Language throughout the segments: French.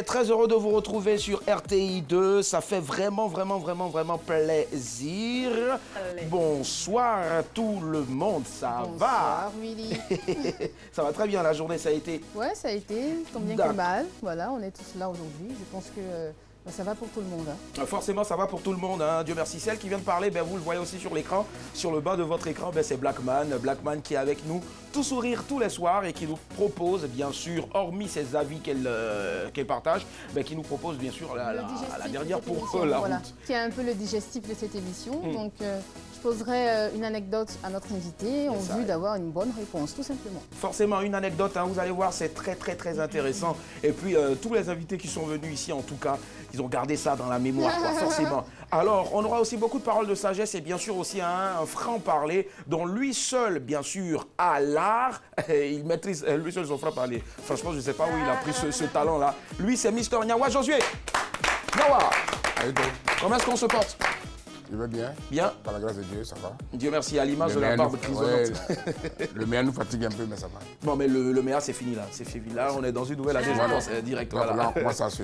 très heureux de vous retrouver sur RTI2. Ça fait vraiment plaisir. Allez. Bonsoir à tout le monde, ça Bonsoir, va? Willy. Ça va très bien, la journée, ça a été? Ouais, ça a été, tant bien que mal. Voilà, on est tous là aujourd'hui. Je pense que ça va pour tout le monde. Hein. Forcément, ça va pour tout le monde. Hein. Dieu merci. Celle qui vient de parler, ben, vous le voyez aussi sur l'écran. Sur le bas de votre écran, ben, c'est Blackman. Blackman qui est avec nous, tout sourire tous les soirs et qui nous propose, bien sûr, hormis ses avis qu'elle partage, ben, qui nous propose, bien sûr, la dernière pour la voilà, route. qui est un peu le digestif de cette émission. Donc, je poserai une anecdote à notre invité en vue d'avoir une bonne réponse, tout simplement. Forcément, une anecdote, hein, vous allez voir, c'est très intéressant. Et puis, tous les invités qui sont venus ici, en tout cas, ils ont gardé ça dans la mémoire, quoi, forcément. Alors, on aura aussi beaucoup de paroles de sagesse et bien sûr aussi un franc-parler dont lui seul, bien sûr, a l'art. Il maîtrise lui seul son franc-parler. Franchement, je ne sais pas où il a pris ce talent-là. Lui, c'est Mister Nyawa Josué. Nyawa, comment est-ce qu'on se porte? Je vais bien. Bien. Par la grâce de Dieu, ça va. Dieu merci, à l'image de la barbe grisonnante. Le meilleur nous fatigue un peu, mais ça va. Bon, mais le meilleur, c'est fini là. C'est fini là. On est dans une nouvelle année, je pense, direct. Là, on commence à se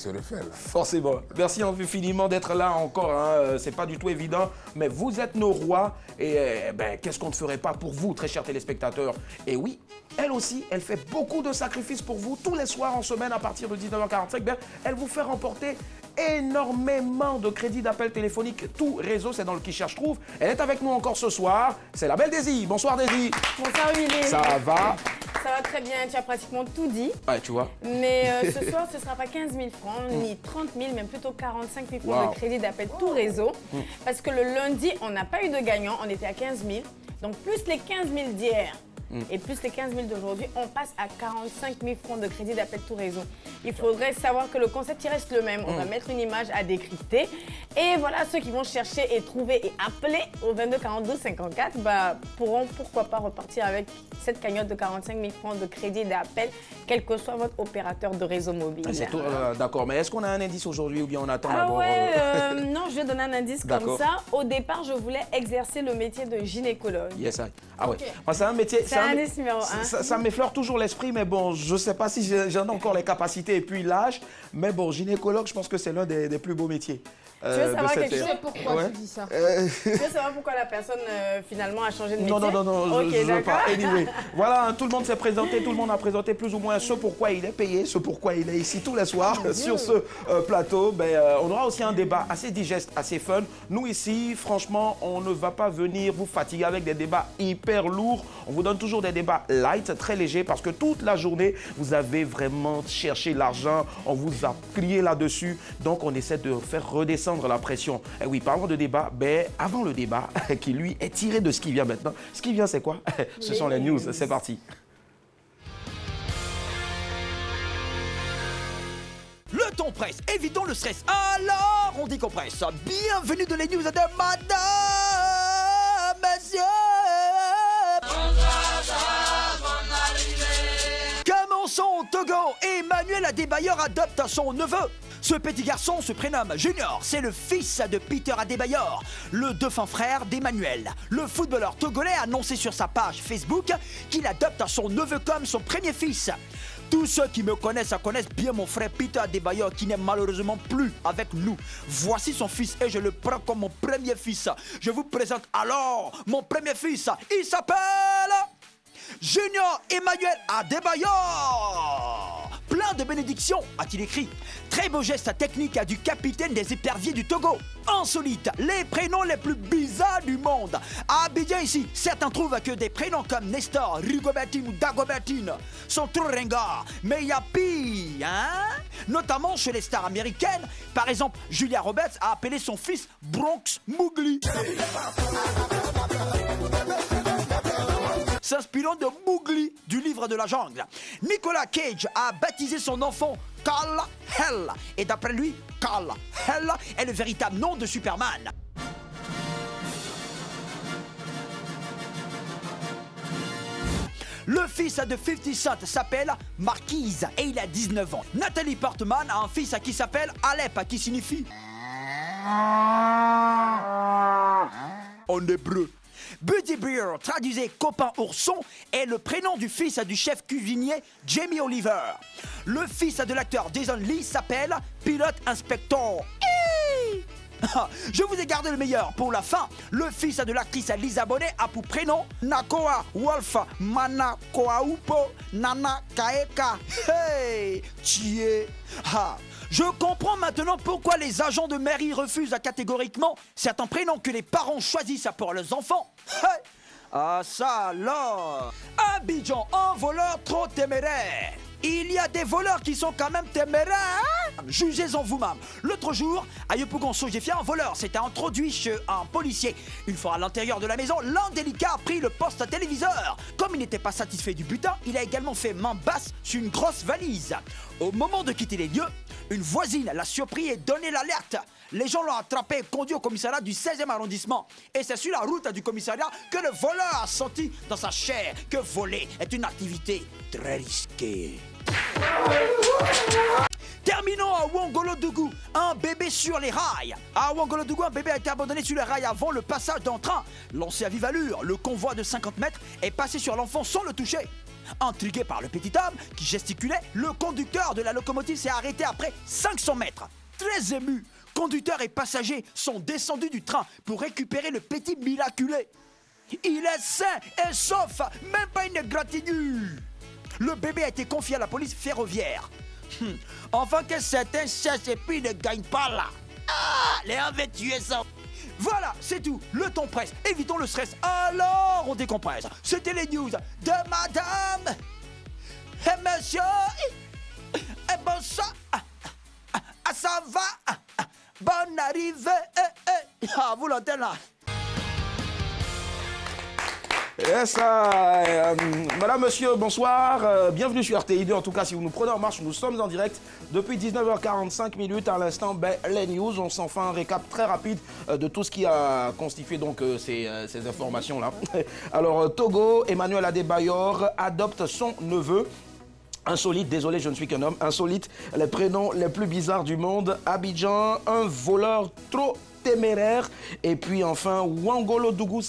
refaire. Là. Forcément. Merci infiniment d'être là encore. Hein. C'est pas du tout évident, mais vous êtes nos rois. Et ben, qu'est-ce qu'on ne ferait pas pour vous, très chers téléspectateurs? Et oui, elle aussi, elle fait beaucoup de sacrifices pour vous. Tous les soirs en semaine, à partir de 19h45, ben, elle vous fait remporter énormément de crédits d'appel téléphonique. Tout réseau, c'est dans le Qui cherche trouve. Elle est avec nous encore ce soir. C'est la belle Daisy. Bonsoir Daisy. Bonsoir Willy. Ça va? Ça va très bien, tu as pratiquement tout dit. Ouais, tu vois. Mais ce soir, ce ne sera pas 15 000 francs, ni 30 000, mais plutôt 45 000 francs de crédit d'appel tout réseau. Parce que le lundi, on n'a pas eu de gagnant, on était à 15 000. Donc plus les 15 000 d'hier et plus les 15 000 d'aujourd'hui, on passe à 45 000 francs de crédit d'appel tout réseau. Il faudrait savoir que le concept il reste le même. On va mettre une image à décrypter. Et voilà, ceux qui vont chercher et trouver et appeler au 22 42 54 bah, pourront pourquoi pas repartir avec cette cagnotte de 45 000 francs de crédit d'appel, quel que soit votre opérateur de réseau mobile. C'est tout, d'accord, mais est-ce qu'on a un indice aujourd'hui ou bien on attend Ah d'abord ouais, non, je vais donner un indice comme ça. Au départ, je voulais exercer le métier de gynécologue. Yes, ah ouais. Moi, c'est un métier. C'est un indice numéro 1. Ça m'effleure toujours l'esprit, mais bon, je ne sais pas si j'en ai encore les capacités et puis l'âge. Mais bon, gynécologue, je pense que c'est l'un des plus beaux métiers. Tu veux savoir quelque chose? Pourquoi tu dis ça? Tu veux savoir pourquoi la personne finalement a changé de métier? Non, okay, je ne veux pas. Anyway, voilà, tout le monde s'est présenté, tout le monde a présenté plus ou moins ce pourquoi il est payé, ce pourquoi il est ici tous les soirs sur ce plateau. Ben, on aura aussi un débat assez digeste, assez fun. Nous ici, franchement, on ne va pas venir vous fatiguer avec des débats hyper lourds. On vous donne toujours des débats light, très légers, parce que toute la journée, vous avez vraiment cherché l'argent, on vous a plié là-dessus. Donc, on essaie de faire redescendre la pression. Et oui, parlons de débat, ben, avant le débat, qui lui est tiré de ce qui vient maintenant. Ce qui vient, c'est quoi? Ce sont les news. C'est parti. Le ton presse, évitons le stress. Alors, on décompresse. Bienvenue dans les news de Madame, Messieurs. Commençons au Togo. Emmanuel Adebayor adopte son neveu. Ce petit garçon se prénomme Junior, c'est le fils de Peter Adebayor, le défunt frère d'Emmanuel. Le footballeur togolais a annoncé sur sa page Facebook qu'il adopte son neveu comme son premier fils. Tous ceux qui me connaissent bien mon frère Peter Adebayor qui n'est malheureusement plus avec nous. Voici son fils et je le prends comme mon premier fils. Je vous présente alors mon premier fils. Il s'appelle Junior Emmanuel Adebayor. Plein de bénédictions, a-t-il écrit. Très beau geste technique du capitaine des éperviers du Togo. Insolite, les prénoms les plus bizarres du monde. À Abidjan ici, certains trouvent que des prénoms comme Nestor, Rigobertine ou Dagobertine sont trop ringards. Mais il y a pire, hein? Notamment chez les stars américaines. Par exemple, Julia Roberts a appelé son fils Bronx Mowgli. S'inspirant de Mowgli du livre de la jungle. Nicolas Cage a baptisé son enfant Kal Hell. Et d'après lui, Kal Hell est le véritable nom de Superman. Le fils de 50 Cent s'appelle Marquise et il a 19 ans. Nathalie Portman a un fils qui s'appelle Alep, qui signifie en hébreu. Buddy Bear, traduisez copain ourson, est le prénom du fils du chef cuisinier Jamie Oliver. Le fils de l'acteur Jason Lee s'appelle Pilot Inspector. Je vous ai gardé le meilleur pour la fin. Le fils de l'actrice Lisa Bonet a pour prénom Nakoa Wolf Manakoaupo Nana Kaeka. Hey, Thier. Je comprends maintenant pourquoi les agents de mairie refusent catégoriquement certains prénoms que les parents choisissent pour leurs enfants. Hey. Ah ça alors. Abidjan, un voleur trop téméraire. Il y a des voleurs qui sont quand même téméraires. Jugez-en vous-même. L'autre jour, à Yopougon-Sojefia, un voleur s'était introduit chez un policier. Une fois à l'intérieur de la maison, l'un des délicat a pris le poste téléviseur. Comme il n'était pas satisfait du butin, il a également fait main basse sur une grosse valise. Au moment de quitter les lieux, une voisine l'a surpris et donné l'alerte. Les gens l'ont attrapé et conduit au commissariat du 16e arrondissement. Et c'est sur la route du commissariat que le voleur a senti dans sa chair que voler est une activité très risquée. Terminons à Ouangolodougou, un bébé sur les rails. À Ouangolodougou, un bébé a été abandonné sur les rails avant le passage d'un train. Lancé à vive allure, le convoi de 50 mètres est passé sur l'enfant sans le toucher. Intrigué par le petit homme qui gesticulait, le conducteur de la locomotive s'est arrêté après 500 mètres. Très ému, conducteur et passagers sont descendus du train pour récupérer le petit miraculé. Il est sain et sauf, même pas une égratignure. Le bébé a été confié à la police ferroviaire. Enfin que certains cherchent et puis ne gagnent pas là. Ah, les avait tué ça. Voilà, c'est tout. Le temps presse. Évitons le stress. Alors, on décompresse. C'était les news de madame et monsieur. Et bonsoir. Ça va. Bonne arrivée. Ah, vous l'entendez là. Yes, madame, monsieur, bonsoir. Bienvenue sur RTI2. En tout cas, si vous nous prenez en marche, nous sommes en direct depuis 19h45 minutes. À l'instant, les news. On s'en fait un récap très rapide de tout ce qui a constitué donc ces informations-là. Alors, Togo, Emmanuel Adebayor adopte son neveu. Insolite, désolé, je ne suis qu'un homme. Insolite, les prénoms les plus bizarres du monde. Abidjan, un voleur trop téméraire. Et puis enfin, Ouangolodougou,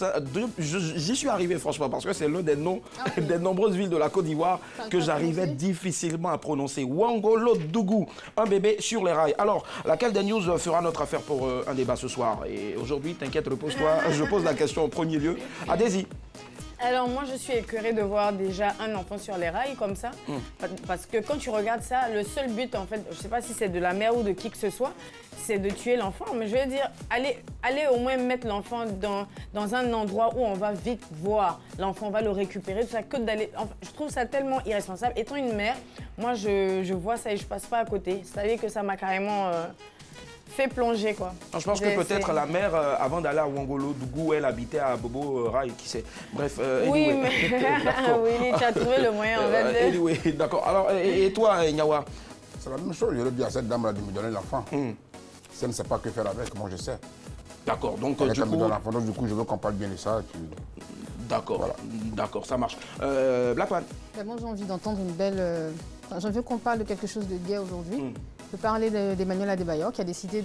j'y suis arrivé franchement parce que c'est l'un des noms des nombreuses villes de la Côte d'Ivoire que j'arrivais difficilement à prononcer. Ouangolodougou, un bébé sur les rails. Alors, laquelle des news fera notre affaire pour un débat ce soir? Et aujourd'hui, t'inquiète, repose-toi, je pose la question en premier lieu. Adési. Alors moi je suis écœurée de voir déjà un enfant sur les rails comme ça. Parce que quand tu regardes ça, le seul but en fait, je ne sais pas si c'est de la mère ou de qui que ce soit, c'est de tuer l'enfant. Mais je veux dire, allez au moins mettre l'enfant dans un endroit où on va vite voir l'enfant, on va le récupérer, tout ça, que d'aller... Enfin, je trouve ça tellement irresponsable. Étant une mère, moi je vois ça et je passe pas à côté. C'est-à-dire que ça m'a carrément... fait plonger quoi. Je pense que peut-être la mère, avant d'aller à Ouangolodougou, elle habitait à Bobo Rail, qui sait. Bref, oui, anyway. mais oui, tu as trouvé le moyen en fait. Anyway, d'accord. Alors, et toi, Nyawa? C'est la même chose, je l'ai dit à cette dame-là de me donner l'enfant. Si elle ne sait pas que faire avec, moi je sais. D'accord, donc Elle du coup... me donne l'enfant, donc du coup je veux qu'on parle bien de ça. D'accord, voilà. D'accord, ça marche. Black Man. Moi j'ai envie d'entendre une belle... J'ai envie qu'on parle de quelque chose de gai aujourd'hui. Je peux parler d'Emmanuel Adebayor qui a décidé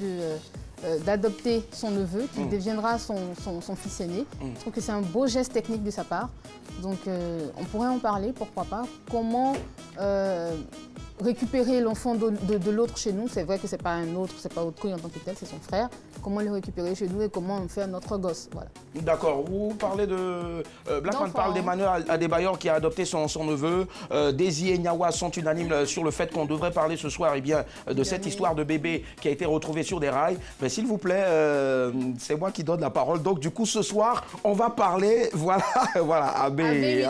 d'adopter son neveu, qui deviendra son fils aîné. Je trouve que c'est un beau geste technique de sa part. Donc on pourrait en parler, pourquoi pas. Comment récupérer l'enfant de l'autre chez nous? C'est vrai que c'est pas un autre, c'est pas autrui en tant que tel, c'est son frère. Comment le récupérer chez nous et comment en faire notre gosse, voilà. D'accord, vous parlez de... Blackman parle d'Emmanuel Adebayor qui a adopté son neveu. Daisy et Nyawa sont unanimes sur le fait qu'on devrait parler ce soir de cette histoire de bébé qui a été retrouvé sur des rails. Mais s'il vous plaît, c'est moi qui donne la parole. Donc du coup, ce soir, on va parler, voilà, Abbé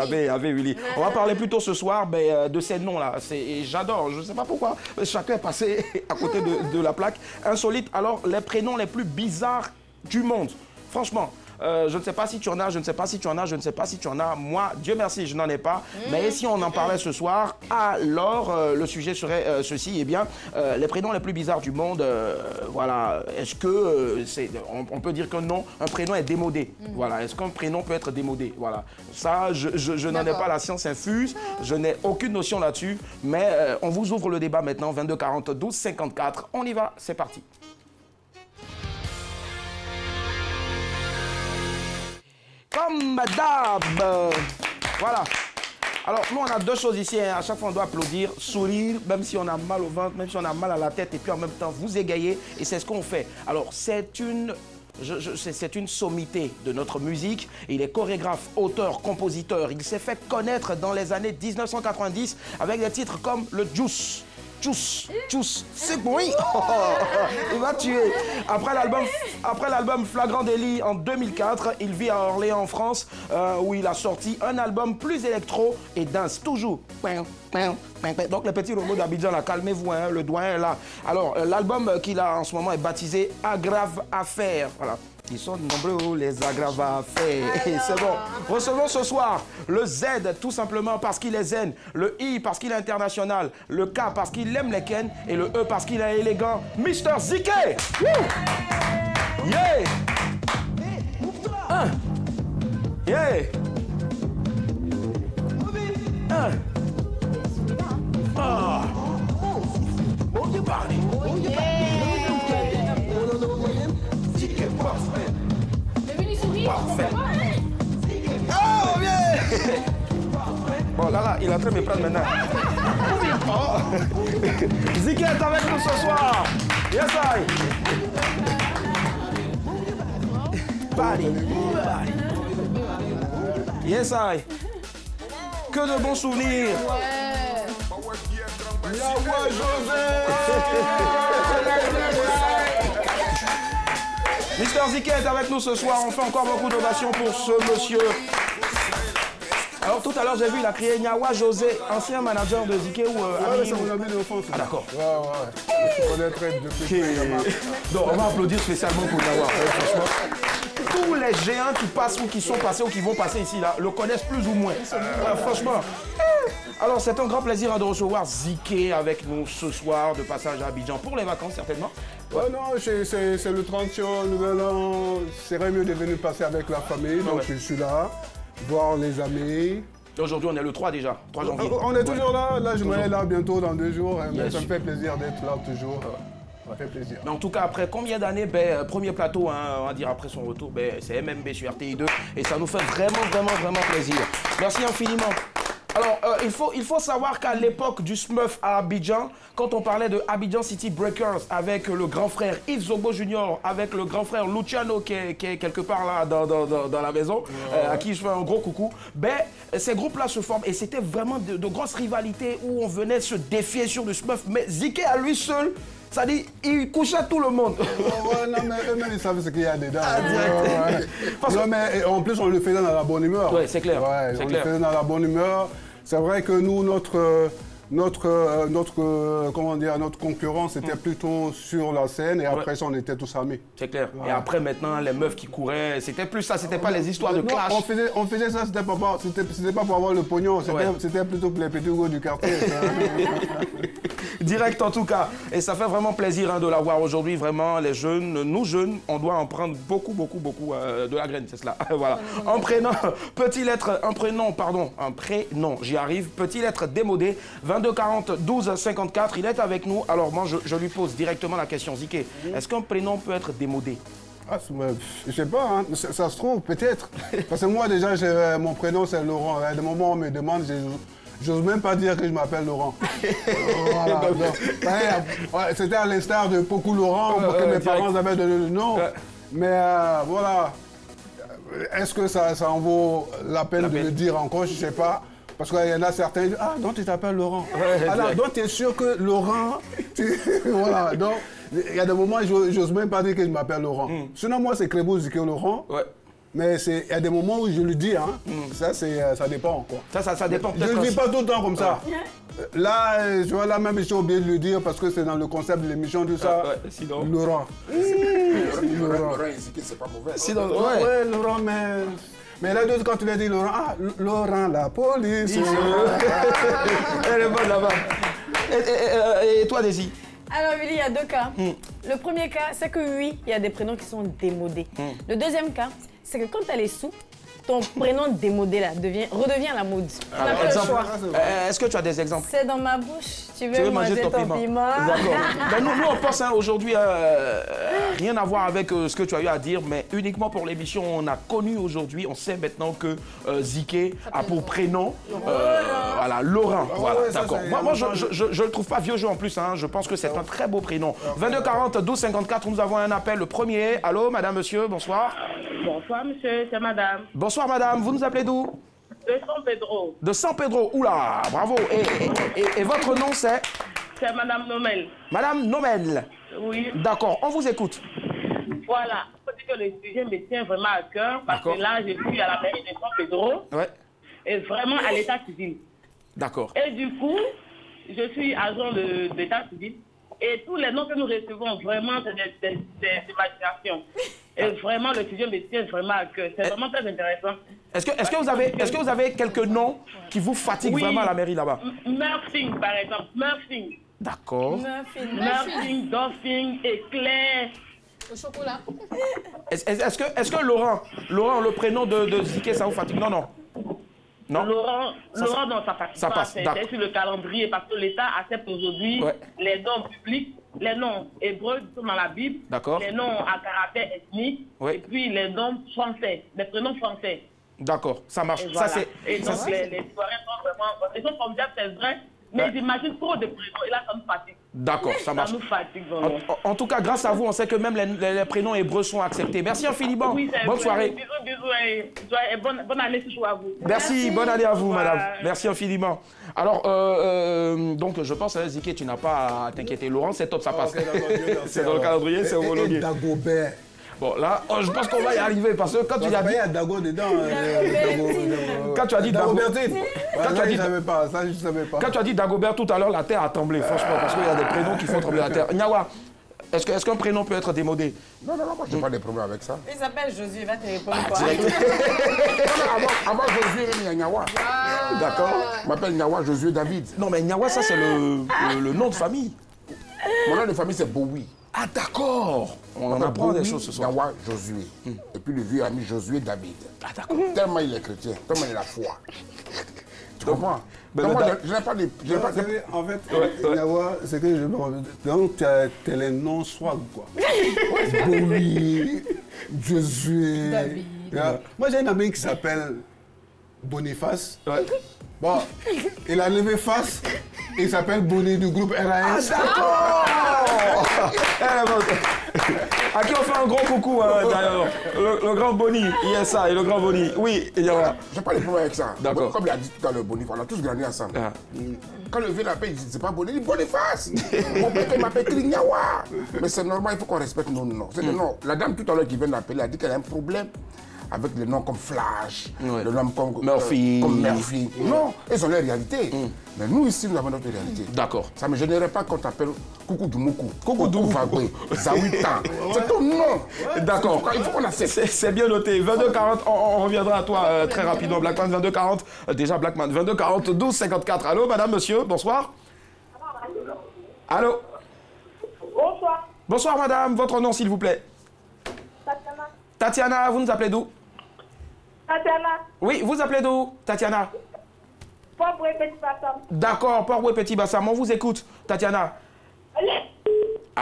Willy. On va parler plutôt ce soir de ces noms-là. Et j'adore, je ne sais pas pourquoi, chacun est passé à côté de la plaque. Insolite, alors les prénoms les plus bizarres du monde. Franchement, je ne sais pas si tu en as, je ne sais pas si tu en as, je ne sais pas si tu en as. Moi, Dieu merci, je n'en ai pas. Mais si on en parlait ce soir, alors le sujet serait ceci. Eh bien, les prénoms les plus bizarres du monde, voilà. Est-ce que on peut dire qu'un nom, un prénom est démodé? Voilà. Est-ce qu'un prénom peut être démodé? Voilà. Ça, je n'en ai pas la science infuse. Je n'ai aucune notion là-dessus. Mais on vous ouvre le débat maintenant. 22 40 12 54. On y va, c'est parti. Dame Dab. Voilà. Alors, nous, on a deux choses ici. Hein. À chaque fois, on doit applaudir, sourire, même si on a mal au ventre, même si on a mal à la tête, et puis en même temps, vous égayer. Et c'est ce qu'on fait. Alors, c'est une sommité de notre musique. Il est chorégraphe, auteur, compositeur. Il s'est fait connaître dans les années 1990 avec des titres comme le Juice. Tchuss, c'est bon. Il va tuer. Après l'album Flagrant délit en 2004, il vit à Orléans en France où il a sorti un album plus électro et danse toujours. Donc les petits robots d'Abidjan là, calmez-vous, hein, le doigt est là. Alors l'album qu'il a en ce moment est baptisé Aggrave Affaire. Voilà. Ils sont nombreux, les aggraves à faire. C'est bon. Recevons ce soir le Z, tout simplement parce qu'il est zen. Le I, parce qu'il est international. Le K, parce qu'il aime les Ken. Et le E, parce qu'il est élégant. Mr. Ziké. Yeah. Yeah. Ah. Bon Dieu, parlez. Parfait. Oh, bien. Bon, là, il est en train de me prendre maintenant. Oh. Ziké est avec nous ce soir. Yes, I. Body. Yes, I. Que de bons souvenirs. Yawa José. Mr. Ziké est avec nous ce soir. On fait encore beaucoup d'ovations pour ce monsieur. Alors tout à l'heure, j'ai vu, il a crié Nyawa José, ancien manager de Ziké ou ouais, c'est mon ami d'enfance. Ah d'accord. Ouais. Je connais très depuis. Donc on va applaudir spécialement pour Nyawa. Franchement. Tous les géants qui passent ou qui sont passés ou qui vont passer ici là le connaissent plus ou moins. Franchement. Alors c'est un grand plaisir de recevoir Ziké avec nous ce soir, de passage à Abidjan pour les vacances certainement. Ouais, non, c'est le 30e nouvel an. C'est mieux de venir passer avec la famille, donc je suis là, voir les amis. Aujourd'hui, on est le 3 déjà, 3 janvier. On est toujours là, je m'en vais là bientôt dans 2 jours. Mais ça me fait plaisir d'être là toujours. Ça fait plaisir. Mais en tout cas, après combien d'années, premier plateau, hein, on va dire après son retour, c'est MMB sur RTI2 et ça nous fait vraiment plaisir. Merci infiniment. Alors, il faut savoir qu'à l'époque du Smurf à Abidjan, quand on parlait de Abidjan City Breakers avec le grand frère Yves Zobo Junior, avec le grand frère Luciano qui est quelque part là dans la maison, à qui je fais un gros coucou, ces groupes-là se forment et c'était vraiment de grosses rivalités où on venait se défier sur le Smurf. Mais Ziké à lui seul, ça dit, il couchait tout le monde. Non, mais eux-mêmes, ils savent ce qu'il y a dedans. Non, mais en plus, on le faisait dans la bonne humeur. Oui, c'est clair. Ouais, on le faisait dans la bonne humeur. C'est vrai que nous, notre concurrence était plutôt sur la scène et après ça, on était tous amis. C'est clair. Et après, maintenant, les meufs qui couraient, c'était plus ça, c'était pas les histoires de clash. On faisait ça, c'était pas pour avoir le pognon, c'était plutôt pour les petits gars du quartier. Direct en tout cas. Et ça fait vraiment plaisir de l'avoir aujourd'hui. Vraiment, les jeunes, nous jeunes, on doit en prendre beaucoup de la graine, c'est cela. Voilà. Un prénom, j'y arrive. Petit lettre démodé, 22 40 12 54. Il est avec nous. Alors moi, je lui pose directement la question. Ziké, est-ce qu'un prénom peut être démodé? Je sais pas, hein. Ça se trouve, peut-être. Parce que moi, déjà, mon prénom, c'est Laurent. À des moments, on me demande, j'ose même pas dire que je m'appelle Laurent. Voilà, c'était à l'instar de beaucoup Laurent, que mes parents avaient donné le nom. Mais voilà, est-ce que ça en vaut la peine de le dire encore? Je sais pas. Parce qu'il y en a certains qui disent, ah, donc tu t'appelles Laurent. Alors, donc tu es sûr que Laurent... Voilà, donc il y a des moments où j'ose même pas dire que je m'appelle Laurent. Sinon, moi, c'est Crébou Ziké Laurent. Ouais. Mais il y a des moments où je le dis, hein. Ça dépend, quoi. Ça dépend peut-être. Je ne le dis pas tout le temps comme ça. Là, je vois là même, j'ai oublié de le dire parce que c'est dans le concept de l'émission, tout ça. Sinon... Laurent. Laurent Ziké, c'est pas mauvais. Sinon, ouais, Laurent, mais là, quand tu l'as dit, Laurent, Laurent, la police. Elle est bonne là-bas. Et toi, Daisy? Alors, Willy, il y a 2 cas. Le premier cas, c'est que oui, il y a des prénoms qui sont démodés. Le deuxième cas, c'est que quand elle est sous, ton prénom démodé là redevient à la mode. On n'a pas le choix. Est-ce que tu as des exemples? C'est dans ma bouche. Tu veux manger ton piment. D'accord. Ben, nous, on pense aujourd'hui rien à voir avec ce que tu as eu à dire, mais uniquement pour l'émission, on a connu aujourd'hui, on sait maintenant que Ziké a pour prénom voilà, Laurent. Voilà, d'accord. Moi, je le trouve pas vieux jeu en plus. Hein. Je pense que c'est un très beau prénom. 22 40 12 54, nous avons un appel. Le premier. Allô, madame, monsieur, bonsoir. Bonsoir, monsieur, c'est madame. Bonsoir, madame. Vous nous appelez d'où? De San Pedro. De San Pedro. Oula, bravo. Et votre nom, c'est? C'est madame Nomel. Madame Nomel. Oui. D'accord, on vous écoute. Voilà. Il faut dire que le sujet me tient vraiment à cœur parce que là, je suis à la mairie de San Pedro. Ouais. Et vraiment à l'état civil. D'accord. Et du coup, je suis agent d'état civil. Et tous les noms que nous recevons, vraiment, c'est des imaginations. Et vraiment, le sujet me tient vraiment à cœur. C'est vraiment très intéressant. Est-ce que vous avez quelques noms qui vous fatiguent vraiment à la mairie là-bas? Murphing, par exemple. Murphing. D'accord. Murphing, Dolphin, Éclair. Au chocolat. Est-ce que Laurent, le prénom de Ziké, ça vous fatigue? Non, non. Non. Laurent, non, ça fatigue pas. Passe. C'est sur le calendrier parce que l'État accepte aujourd'hui les noms publics, les noms hébreux sont dans la Bible, les noms à caractère ethnique et puis les noms français, les prénoms français. D'accord, ça marche. Et, voilà. Et donc les soirées sont vraiment... Ils sont formidables, c'est vrai, mais ils imaginent trop de prénoms et là, ça nous fatigue. D'accord, ça marche. Ça nous fatigue vraiment. En tout cas, grâce à vous, on sait que même les prénoms hébreux sont acceptés. Merci infiniment. Oui, bonne soirée. Bisous et bonne année toujours à vous. Merci, bonne année à vous, madame. Merci infiniment. Alors, donc, je pense, Ziké, tu n'as pas à t'inquiéter. Laurent, c'est top, ça passe. C'est dans le calendrier, c'est homologué. Dagobert. Bon, là, je pense qu'on va y arriver parce que quand tu as dit... Il y a Dago dedans. Quand tu as dit Dagobertine. Ça, je ne savais pas. Quand tu as dit Dagobert tout à l'heure, la terre a tremblé, franchement, parce qu'il y a des prénoms qui font trembler la terre. Nyawa, est-ce qu'un prénom peut être démodé? Non, moi, je n'ai pas de problème avec ça. Il s'appelle Josué, va te répondre quoi? Avant Josué, il y a Nyawa. D'accord. Je m'appelle Nyawa Josué David. Non, mais Nyawa, ça, c'est le nom de famille. Mon nom de famille, c'est Bowie. Ah, d'accord. On en apprend des choses ce soir. Nyawa Josué. Et puis le vieux ami Josué David. Ah, d'accord. Tellement il est chrétien, tellement il a la foi. Tu comprends? Ben, moi, je n'ai pas de... En fait, Nyawa, c'est que je me remets. Donc, tu as les noms swag, quoi. Bowie, Josué. David. Moi, j'ai un ami qui s'appelle Boniface. Bon, il a levé face, il s'appelle Boni du groupe RAS. À qui on fait un gros coucou, d'ailleurs. Le grand Boni, il y a ça, et le grand Boni. Oui, il y a... J'ai pas de problème avec ça. D'accord. Comme il a dit tout à l'heure, Boni, on a tous grandi ensemble. Quand le vieux l'appelle, il dit, c'est pas Boni, il dit Boniface. Mon père, il m'appelle Nyawa. Mais c'est normal, il faut qu'on respecte nos noms. C'est non. La dame tout à l'heure qui vient d'appeler, a dit qu'elle a un problème avec des noms comme Flash, des noms comme Murphy. Non, ils ont leur réalité. Mais nous ici, nous avons notre réalité. D'accord. Ça ne me gênerait pas qu'on t'appelle Coucou Doumoukou, Coucou Doumoukou, Zawitan. C'est ton nom. D'accord. Il faut qu'on accepte. C'est bien noté. 22-40, on reviendra à toi très rapidement. Blackman, 22-40. Déjà Blackman, 22-40, 12-54. Allô, madame, monsieur, bonsoir. Allô. Bonsoir. Bonsoir, madame. Votre nom, s'il vous plaît. Tatiana. Tatiana, vous nous appelez d'où? Tatiana. Oui, vous appelez d'où, Tatiana? Port-Boué, Petit Bassam. D'accord, Port-Boué, Petit Bassam. On vous écoute, Tatiana.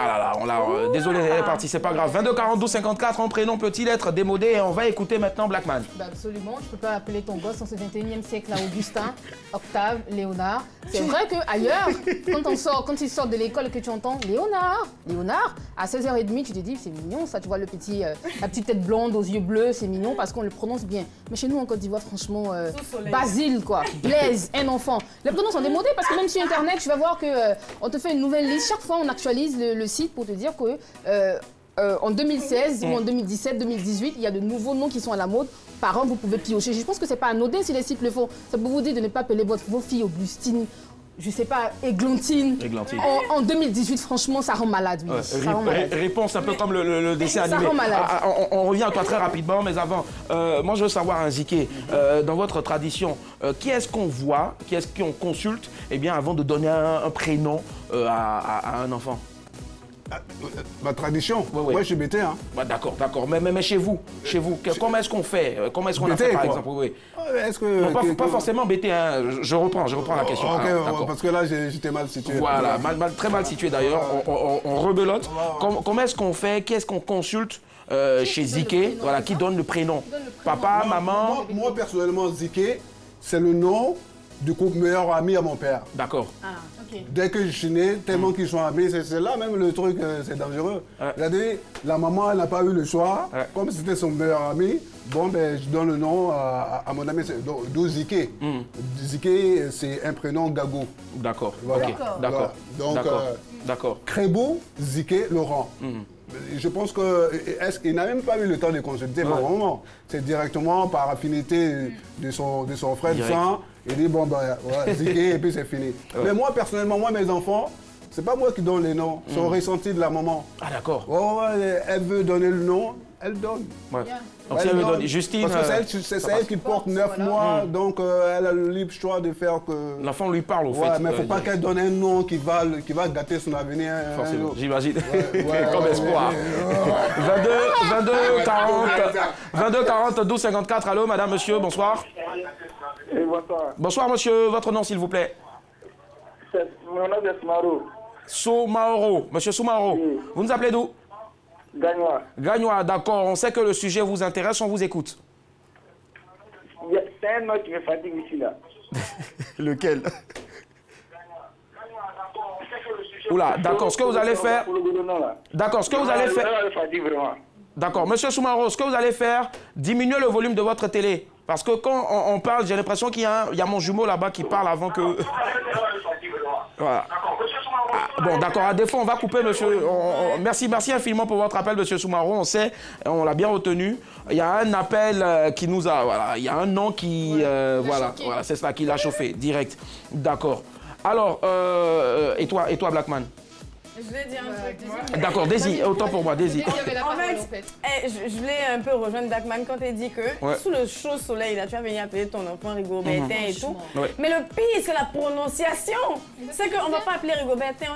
Ah là là, désolé, elle est partie, c'est pas grave. 22 42 54, en prénom peut-il être démodé? Et on va écouter maintenant Blackman. Bah absolument, je peux pas appeler ton gosse en ce 21e siècle à Augustin, Octave, Léonard. C'est vrai qu'ailleurs, quand il sort de l'école et que tu entends Léonard, à 16h30, tu te dis c'est mignon ça, tu vois la petite tête blonde aux yeux bleus, c'est mignon parce qu'on le prononce bien. Mais chez nous en Côte d'Ivoire, franchement, Basile quoi, Blaise, un enfant. Les prénoms sont démodés parce que même sur internet, tu vas voir que on te fait une nouvelle liste. Chaque fois, on actualise le site pour te dire que en 2016 ou en 2017, 2018, il y a de nouveaux noms qui sont à la mode. Par an, vous pouvez piocher. Je pense que c'est pas anodin si les sites le font. Ça peut vous dire de ne pas appeler vos filles Augustine, je sais pas, Églantine. En 2018, franchement, ça rend malade. Oui. Ça rend malade. Réponse un peu comme le dessin animé. Ça rend malade. On revient à toi très rapidement, mais avant, moi je veux savoir, Ziké, dans votre tradition, qui est-ce qu'on voit, qui est-ce qu'on consulte avant de donner un prénom à un enfant? Ma tradition. Oui. Moi, je suis bété. Hein. Bah, d'accord. Mais chez vous, comment est-ce qu'on fait? Comment est-ce qu'on a fait, par exemple? Oui. Non, pas forcément bété. Hein. Je reprends la question. Ok, parce que là, j'étais mal situé. Voilà, très mal situé d'ailleurs. On rebelote. Comment est-ce qu'on fait? Qu'est-ce qu'on consulte chez Ziké? Voilà, qui donne le prénom? Papa, maman? Moi, personnellement, Ziké, c'est le nom du couple meilleur ami à mon père. D'accord. Dès que je suis né, tellement qu'ils sont amis, c'est là même le truc, c'est dangereux. La maman, elle n'a pas eu le choix. Comme c'était son meilleur ami, bon, ben, je donne le nom à mon ami, d'où Ziké. Ziké, c'est un prénom Gago. D'accord. Voilà. D'accord. Donc, Crébo, Ziké, Laurent. Je pense qu'il n'a même pas eu le temps de consulter mon maman. C'est directement par affinité de son frère de sang. Il dit, bon, ben, Ziké, et puis c'est fini. Mais moi, personnellement, mes enfants, c'est pas moi qui donne les noms. C'est au ressenti de la maman. Ah, d'accord. Elle veut donner le nom, elle donne. Donc, si elle veut donner Justine... Parce que c'est elle qui porte 9 mois, donc elle a le libre choix de faire que... L'enfant lui parle, au fait. Mais il ne faut pas qu'elle donne un nom qui va gâter son avenir. Forcément, j'imagine. Comme espoir. 22 40 12 54. Allô, madame, monsieur, bonsoir. Et bonsoir. Bonsoir, monsieur. Votre nom, s'il vous plaît? Mon nom est Soumaro. Soumaro. Monsieur Soumaro. Oui. Vous nous appelez d'où? Gagnois. Gagnois, d'accord. On sait que le sujet vous intéresse, on vous écoute. C'est un nom qui me fatigue ici, là. Lequel? Oula, d'accord. Ce que vous allez faire... D'accord, ce que vous allez faire... D'accord. Monsieur Soumaro, ce que vous allez faire, diminuez le volume de votre télé. Parce que quand on parle, j'ai l'impression qu'il y a mon jumeau là-bas qui parle avant que... Voilà. Bon, d'accord. À défaut, on va couper, monsieur. Merci infiniment pour votre appel, monsieur Soumaro. On sait, on l'a bien retenu. Il y a un appel qui nous a... Voilà, il y a un nom qui... voilà, c'est ça, qui l'a chauffé, direct. D'accord. Alors, et toi, Blackman? Je voulais dire un truc, moi. D'accord, Daisy, autant pour moi, Daisy. En fait, je voulais un peu rejoindre Blackman quand il dit que sous le chaud soleil, là, tu vas venir appeler ton enfant Rigobertin et tout. Mais le pire, c'est la prononciation. C'est qu'on ne va pas appeler Rigobertin.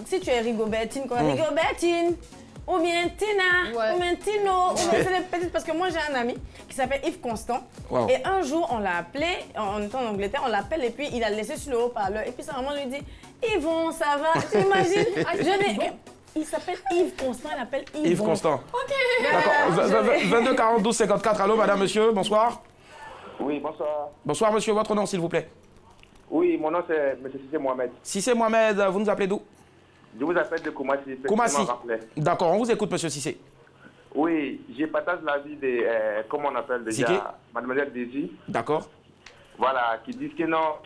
Si tu es Rigobertine, quoi, Rigobertine. Ou bien Tina, ou bien Tino, ou bien c'est les petites. Parce que moi j'ai un ami qui s'appelle Yves Constant. Et un jour on l'a appelé, on était en Angleterre, on l'appelle et puis il a laissé sur le haut-parleur. Et puis sa maman lui dit, Yvon, ça va? Tu imagines? Il s'appelle Yves Constant, il appelle Yvon. Yves Constant. Ok. D'accord. 22 42 54. Allô, madame, monsieur, bonsoir. Oui, bonsoir. Bonsoir, monsieur, votre nom, s'il vous plaît? Oui, mon nom c'est M. Sissé Mohamed. Sissé Mohamed, vous nous appelez d'où? Je vous appelle de Koumassi. Koumassi. D'accord, on vous écoute, monsieur Sissé. Oui, je partage l'avis de, comment on appelle déjà, mademoiselle Daisy. D'accord. Voilà, qui disent que non.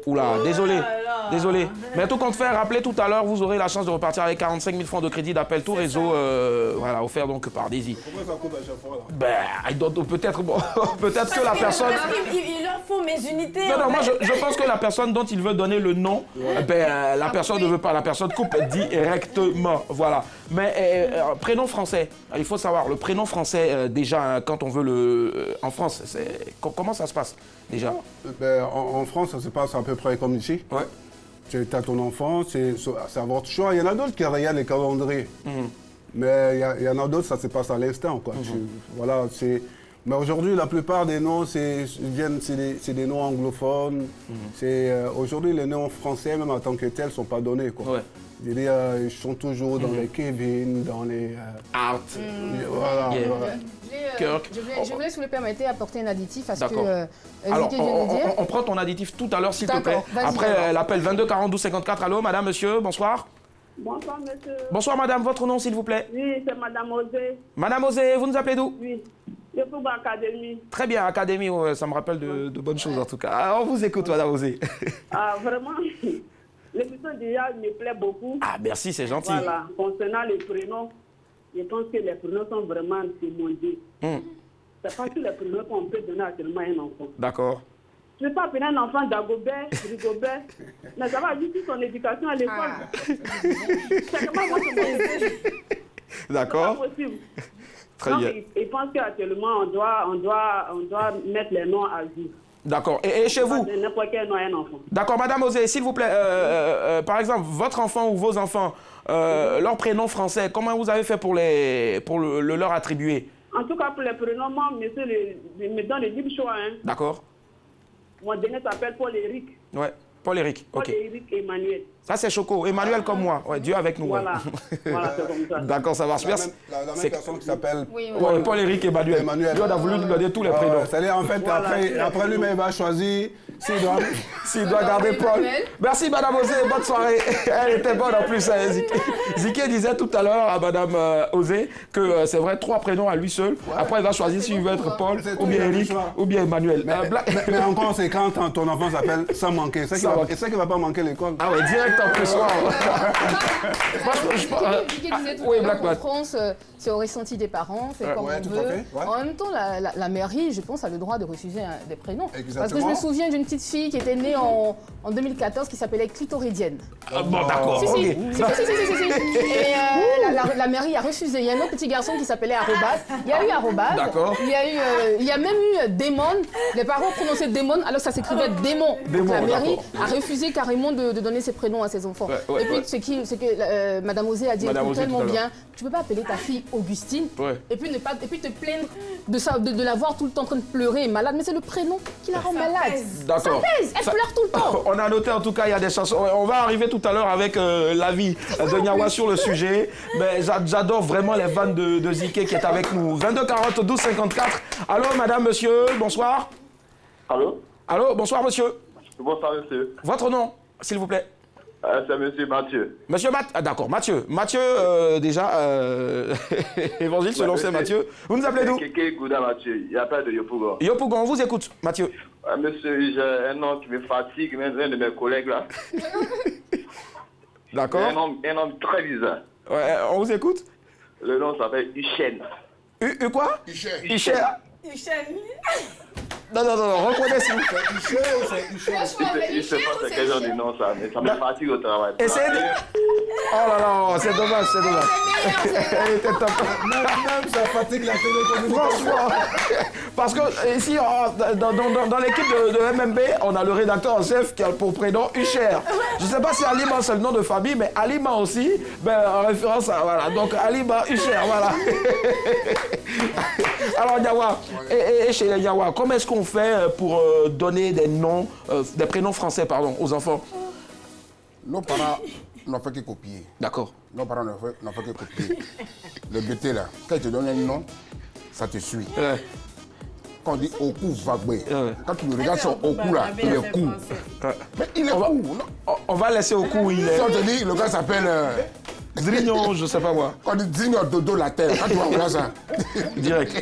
Oula, désolé. Mais tout compte fait, rappelez tout à l'heure, vous aurez la chance de repartir avec 45 000 francs de crédit d'appel tout réseau, voilà, offert donc par Daisy. Pourquoi ça coûte à chaque fois là? Ben, peut-être que la personne... Il leur faut mes unités. Non, moi je pense que la personne dont il veut donner le nom, la personne ne veut pas, la personne coupe directement, voilà. Mais prénom français, il faut savoir, le prénom français, déjà, quand on veut en France, comment ça se passe déjà? En France, ça se passe à peu près comme ici. Ouais. Tu as ton enfant, c'est à votre choix. Il y en a d'autres qui regardent les calendriers. Mais il y en a d'autres, ça se passe à l'instant. Voilà, mais aujourd'hui, la plupart des noms, c'est des noms anglophones. Aujourd'hui, les noms français, même en tant que tels, ne sont pas donnés. Je veux dire, ils sont toujours dans les Kevin, dans les... Art. Voilà. Kirk. Je voulais, si vous le permettez, apporter un additif à ce que alors, on prend ton additif tout à l'heure, s'il te plaît. Après l'appel 22 42 54. Allô, madame, monsieur, bonsoir. Bonsoir, monsieur. Bonsoir, madame. Votre nom, s'il vous plaît? Oui, c'est madame Osé. Madame Osé, vous nous appelez d'où? Oui, je suis à l'Académie. Très bien, Académie, ça me rappelle de bonnes choses, en tout cas. Alors, on vous écoute, madame Osé. Vraiment, l'émission déjà me plaît beaucoup. Ah, merci, c'est gentil. Voilà, concernant les prénoms, je pense que les prénoms sont vraiment primordiaux. C'est pas tous les prénoms qu'on peut donner actuellement à un enfant. D'accord. Je ne vais pas appeler un enfant Dagobert, Rigobert, mais ça va juste son éducation à l'école. C'est comment moi je me D'accord. C'est pas possible. Très bien. Je pense qu'actuellement, on doit mettre les noms à jour. D'accord. Et chez vous? N'importe quel nom a un enfant. D'accord, Madame Osé, s'il vous plaît, par exemple, votre enfant ou vos enfants, leur prénom français, comment vous avez fait pour le leur attribuer? En tout cas, pour les prénoms, moi, monsieur, me donne le libre choix. Hein. D'accord. Mon dernier s'appelle Paul-Éric. Ouais, Paul-Éric, ok. Paul-Éric Emmanuel. Ça, c'est Choco. Emmanuel comme moi. Ouais, Dieu avec nous. Voilà, ouais. voilà c'est comme ça. D'accord, ça marche. Merci. La même personne qui s'appelle Paul-Éric Emmanuel. Dieu a voulu nous donner tous les prénoms. C'est-à-dire, en fait, voilà, après lui-même, il va choisir s'il doit garder Paul. Merci, Madame Osé. Bonne soirée. Elle était bonne en plus. Ziké disait tout à l'heure à Madame Osé que c'est vrai, 3 prénoms à lui seul. Ouais. Après, il va choisir s'il veut être Paul, ou bien Éric, ou bien Emmanuel. Mais encore, c'est quand ton enfant s'appelle sans manquer. C'est ça qui ne va pas manquer l'école. Ah ouais, direct en plus. Ziké disait tout à l'heure qu'en France, c'est au ressenti des parents, c'est comme on veut. En même temps, la mairie, je pense, a le droit de refuser des prénoms. Exactement. Parce que je me souviens d'une petite fille qui était née en 2014 qui s'appelait Clitoridienne. Ah bon, d'accord. Si. Et la mairie a refusé. Il y a un autre petit garçon qui s'appelait Arrobas. Il y a eu Arrobas. D'accord. Il y a même eu Démon. Les parents prononçaient Démon alors que ça s'écrivait Démon. La mairie a refusé carrément de donner ses prénoms à ses enfants. Et puis, ce que Madame Osé a dit tellement bien. Tu ne peux pas appeler ta fille Augustine et puis te plaindre de la voir tout le temps en train de pleurer et malade. Mais c'est le prénom qui la rend malade. D'accord. Elle pleure tout le temps. On a noté en tout cas, il y a des chansons. On va arriver tout à l'heure avec l'avis de Niawa sur le sujet. Mais j'adore vraiment les vannes de Ziké qui est avec nous. 22 40 12 54. Allô, madame, monsieur, bonsoir. Allô? Allô, bonsoir, monsieur. Bonsoir, monsieur. Votre nom, s'il vous plaît? C'est monsieur Mathieu. Monsieur Mathieu, ah, d'accord, Mathieu. Mathieu, déjà, Évangile selon c'est Mathieu. Vous nous appelez d'où? Kéké Gouda Mathieu, il n'y a pas de Yopougon. Yopougon, on vous écoute, Mathieu. Monsieur, j'ai un nom qui me fatigue, même un de mes collègues là. D'accord. Un nom très bizarre. Ouais, on vous écoute? Le nom s'appelle Huchen. Quoi? Huchen. Non, reconnais s'il vous plaît. Je sais pas c'est quel genre de nom ça, mais ça me fatigue au travail. Essayez de... Oh là là, c'est dommage. Elle était top. Même ça fatigue la télé. Franchement, parce que ici, dans l'équipe de MMB, on a le rédacteur en chef qui a pour prénom Hucher. Je ne sais pas si Alima c'est le nom de famille, mais Alima aussi, en référence à... Voilà, donc Alima Hucher, voilà. Alors Niawa, et chez les Niawa, comment est-ce qu'on fait pour donner des noms, des prénoms français, pardon, aux enfants? Nos parents n'ont fait que copier. D'accord. Nos parents n'ont fait que copier. Le bêté là, quand ils te donnent un nom, ça te suit. Quand on dit Oku Vagbe, quand tu le regardes sur Oku là, il est court. Mais il est court, non? On va laisser Oku, il est... Si on te dit, le gars s'appelle... Drignon, je sais pas moi. Quand on dit Drignon Dodo la terre, quand tu vois voilà ça. Direct.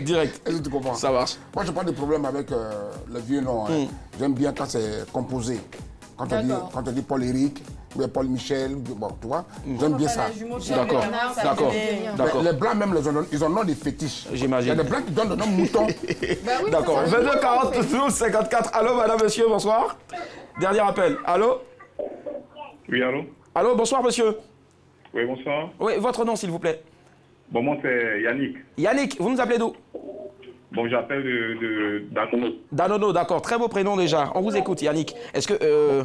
Est-ce que tu comprends? Ça marche. Moi, je n'ai pas de problème avec le vieux nom. J'aime bien quand c'est composé. Quand on dit Paul-Éric, ou bien Paul-Michel, bon, tu vois, j'aime bien ça. D'accord. Les blancs même, ils ont nom des fétiches. J'imagine. Il y a des blancs qui donnent le nom mouton. D'accord. 22 40 12 54. Allô, madame, monsieur, bonsoir. Dernier appel. Allô? Oui, allô? Allô, bonsoir, monsieur. Oui, bonsoir. Oui, votre nom, s'il vous plaît. Bon, moi, c'est Yannick. Yannick, vous nous appelez d'où? Bon, j'appelle de Danono. Danono, d'accord. Très beau prénom déjà. On vous écoute, Yannick. Est-ce que...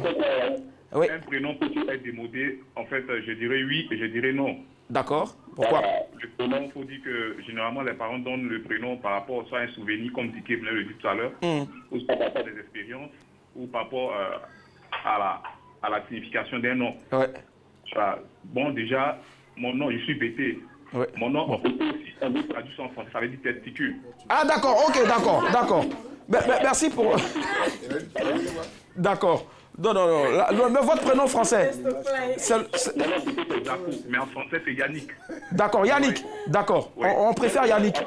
Oui. Un prénom peut-il être démodé? En fait, je dirais oui et je dirais non. D'accord. Pourquoi? Le prénom, il faut dire que généralement, les parents donnent le prénom par rapport soit à un souvenir, comme Diké venait le dire tout à l'heure, ou par rapport à des expériences, ou par rapport à la signification d'un nom. Ouais. Bon, déjà, mon nom, je suis bêté. Ouais. Mon nom, on peut aussi traduire ça en français, ça veut dire testicule. Ah, d'accord, ok, d'accord. Merci pour... D'accord. Non. Votre prénom français. Mais en français, c'est Yannick. D'accord, Yannick. D'accord. Ouais. On préfère Yannick.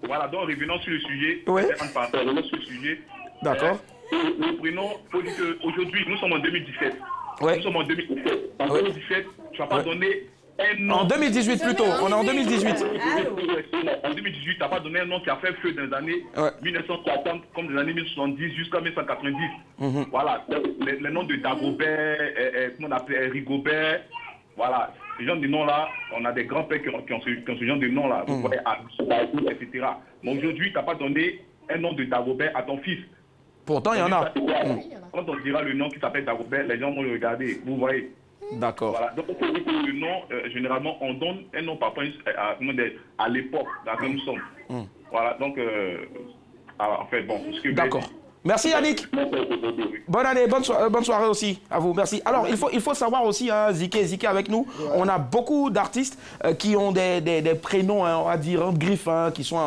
Voilà, donc revenons sur le sujet. Oui. Revenons sur le sujet. D'accord. Le prénom, il faut dire qu'aujourd'hui, nous sommes en 2017. Ouais. Nous sommes en 2017. En 2017, tu ne vas pas donner un nom. En 2018 plutôt, on est en 2018. En 2018, tu n'as pas donné un nom qui a fait feu dans les années 1960, comme des années 1970 jusqu'à 1990. Voilà, les noms de Dagobert, comment on appelle, Rigobert, voilà, ce genre de noms-là, on a des grands-pères qui ont ce genre de noms-là, vous voyez, etc. Mais aujourd'hui, tu n'as pas donné un nom de Dagobert à ton fils. Pourtant, il y en a. Quand on dira le nom qui s'appelle Dagobert, les gens vont le regarder. Vous voyez. D'accord. Voilà. Donc, on dit que le nom, généralement, on donne un nom parfois à l'époque dans laquelle nous sommes. Voilà. Donc, en fait, bon. D'accord. Merci Yannick. Bonne année, bonne soirée aussi à vous. Merci. Alors, il faut savoir aussi, hein, Ziké avec nous, on a beaucoup d'artistes qui ont des prénoms, hein, on va dire, en griffe, hein, qui sont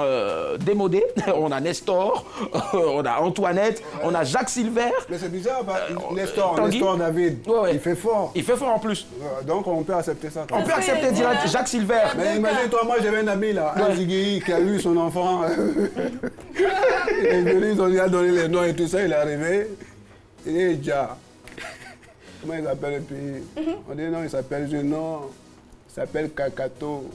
démodés. On a Nestor, on a Antoinette, on a Jacques Silver. Mais c'est bizarre, Nestor David, il fait fort. Il fait fort en plus. Donc, on peut accepter ça. On peut accepter direct Jacques Silver. Mais imagine-toi, moi, j'avais un ami, là, un Ziggy, qui a eu son enfant. Ils ont donné les noms et tout ça, il est arrivé, il est déjà. Comment il s'appelle le pays? On dit non, il s'appelle Jenon, il s'appelle Kakato.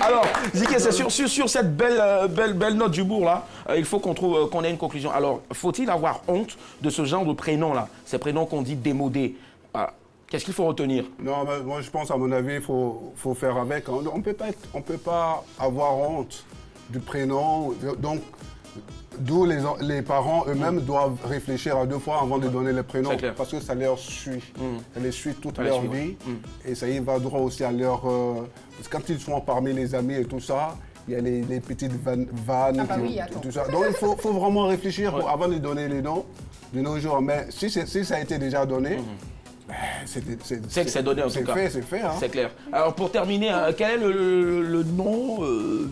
Alors, Ziké, c'est sur cette belle note d'humour là, il faut qu'on ait une conclusion. Alors, faut-il avoir honte de ce genre de prénoms-là, ces prénoms qu'on dit démodés? Qu'est-ce qu'il faut retenir? Non, mais moi je pense, à mon avis, il faut faire avec. On ne peut pas avoir honte du prénom. Donc, d'où les parents eux-mêmes doivent réfléchir à 2 fois avant de donner les prénoms. Parce que ça leur suit. Ça les suit toute leur vie. Et ça y va droit aussi à leur... parce que quand ils sont parmi les amis et tout ça, il y a les petites vannes, tout ça. Donc il faut vraiment réfléchir avant de donner les noms de nos jours. Mais si ça a été déjà donné, c'est que c'est donné en tout cas. C'est fait. Hein. C'est clair. Alors pour terminer, quel est le nom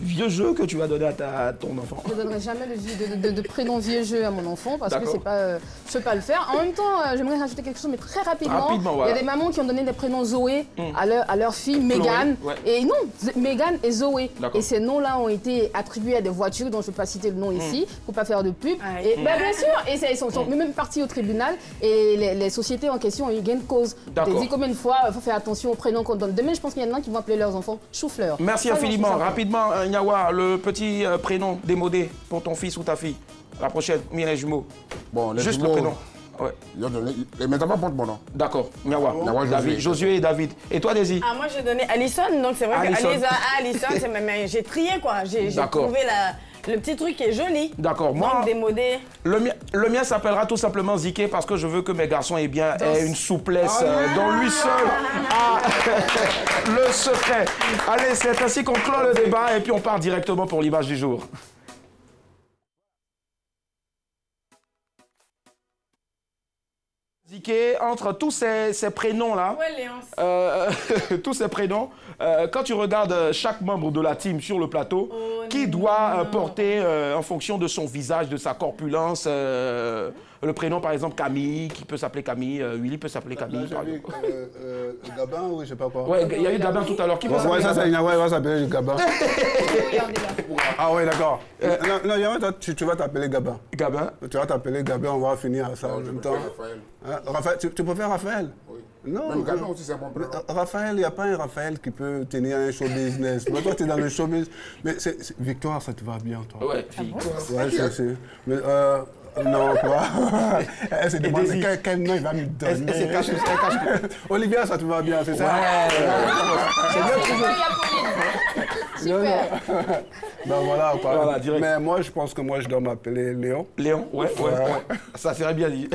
vieux jeu que tu vas donner à ton enfant? Je ne donnerai jamais de prénom vieux jeu à mon enfant parce que c'est pas, je ne peux pas le faire. En même temps, j'aimerais rajouter quelque chose, mais très rapidement. Voilà. Il y a des mamans qui ont donné des prénoms Zoé à leur fille, Mégane. Et non, Mégane et Zoé. Et ces noms-là ont été attribués à des voitures dont je ne peux pas citer le nom ici, pour ne pas faire de pub. Et, bien sûr, et ils sont même partis au tribunal et les sociétés en question ont eu gain de cause. J'ai dit combien de fois, il faut faire attention aux prénoms qu'on donne. Demain, je pense qu'il y en a qui vont appeler leurs enfants Chou-Fleur. Merci infiniment. Rapidement, Nyawa, le petit prénom démodé pour ton fils ou ta fille. La prochaine, les jumeaux. Bon, les juste jumeaux, le prénom. Mais ça va porter mon nom. D'accord, Nyawa, David, Josué et David. Et toi, Daisy? Moi, j'ai donné Alison, donc c'est vrai que Alison, j'ai trié quoi. J'ai trouvé le petit truc qui est joli. D'accord. Moi, démodé. Le mien s'appellera tout simplement Ziké parce que je veux que mes garçons aient une souplesse dont lui seul a le secret. Allez, c'est ainsi qu'on clôt le débat et puis on part directement pour l'image du jour. Ziké, entre tous ces prénoms-là, tous ces prénoms, quand tu regardes chaque membre de la team sur le plateau, qui doit porter en fonction de son visage, de sa corpulence, le prénom par exemple Camille, qui peut s'appeler Camille, Willy peut s'appeler Camille. Gabin, oui, je sais pas quoi. Ouais, il y a eu Gabin tout à l'heure. Qui va s'appeler Gabin. Ah oui, d'accord. Non, tu vas t'appeler Gabin. Gabin. Tu vas t'appeler Gabin, on va finir ça en même temps. Raphaël, tu préfères Raphaël? Non, même Gabin aussi, c'est bon. Raphaël, il n'y a pas un Raphaël qui peut tenir un show business. Mais toi, tu es dans le show business. Mais Victoire, ça te va bien, toi. Ouais, Victoire. Ouais, non, quoi. Elle se demande quel nom il va me donner. Elle cache. Olivia, ça te va bien, c'est ça? Ouais. C'est bien trouvé. Super. Ben voilà, quoi. Mais moi, je pense que je dois m'appeler Léon. Léon, ouais. Ça serait bien dit.